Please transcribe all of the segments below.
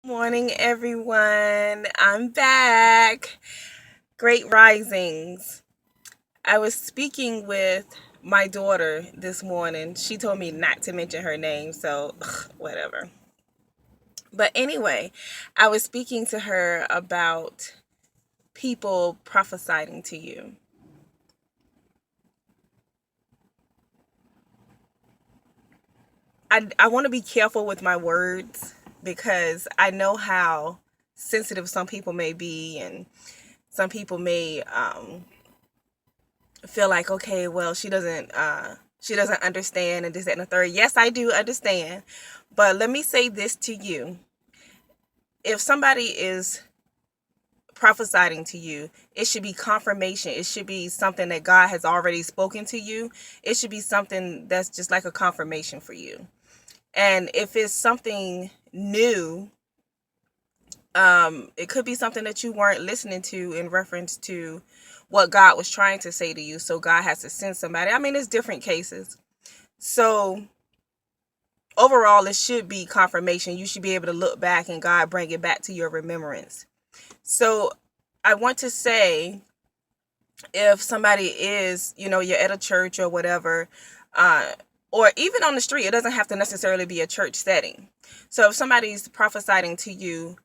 Morning, everyone. I'm back. Great risings. I was speaking with my daughter this morning. She told me not to mention her name, so whatever. But anyway, I was speaking to her about people prophesying to you. I want to be careful with my words because I know how sensitive some people may be, and some people may feel like, okay, well, she doesn't understand, and this, that, and the third. Yes, I do understand, but let me say this to you: if somebody is prophesying to you, it should be confirmation. It should be something that God has already spoken to you. It should be something that's just like a confirmation for you. And if it's something new, it could be something that you weren't listening to in reference to what God was trying to say to you. So God has to send somebody. I mean, it's different cases. So overall, it should be confirmation. You should be able to look back and God bring it back to your remembrance. So I want to say, if somebody is, you're at a church or whatever, or even on the street, it doesn't have to necessarily be a church setting. So if somebody's prophesying to you,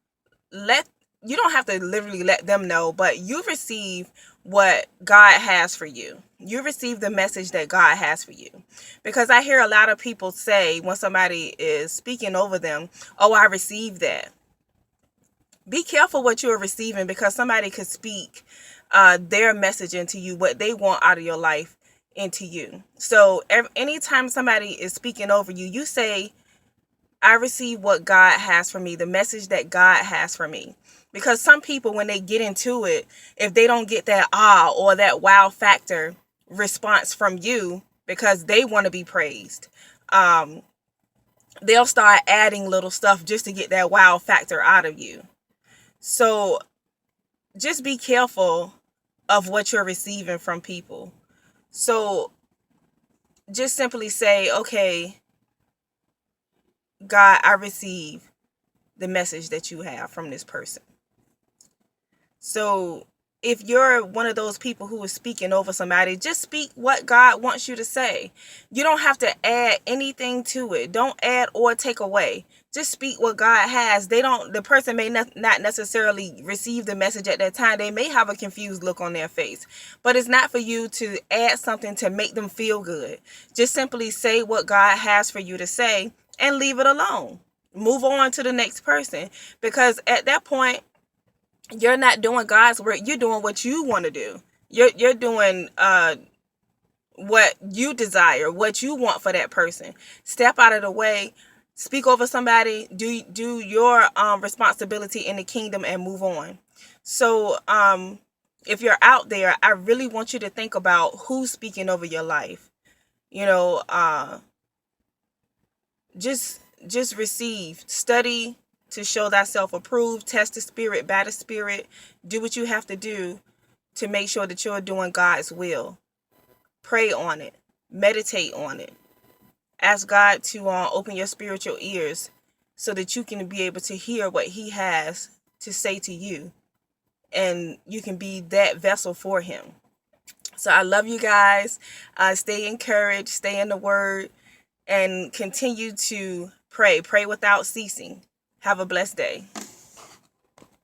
let you don't have to literally let them know, but you receive what God has for you. You receive the message that God has for you. Because I hear a lot of people say when somebody is speaking over them, oh, I received that. Be careful what you're receiving, because somebody could speak their message into you, what they want out of your life into you. So anytime somebody is speaking over you, you say, I receive what God has for me, the message that God has for me. Because some people, when they get into it, if they don't get that or that wow factor response from you, because they want to be praised, they'll start adding little stuff just to get that wow factor out of you. So just be careful of what you're receiving from people. So just simply say, okay, God, I receive the message that you have from this person. So if you're one of those people who is speaking over somebody, just speak what God wants you to say. You don't have to add anything to it. Don't add or take away. Just speak what God has. The person may not necessarily receive the message at that time. They may have a confused look on their face, but it's not for you to add something to make them feel good. Just simply say what God has for you to say and leave it alone. Move on to the next person, because at that point, you're not doing God's work. You're doing what you want to do. You're doing what you desire, what you want for that person. Step out of the way, speak over somebody, do your responsibility in the kingdom, and move on. So if you're out there, I really want you to think about who's speaking over your life. You know, just receive, study to show thyself approved, test the spirit by the spirit. Do what you have to do to make sure that you're doing God's will. Pray on it, meditate on it, ask God to open your spiritual ears so that you can be able to hear what he has to say to you, and you can be that vessel for him. So I love you guys. Stay encouraged, stay in the word, and continue to pray without ceasing. Have a blessed day.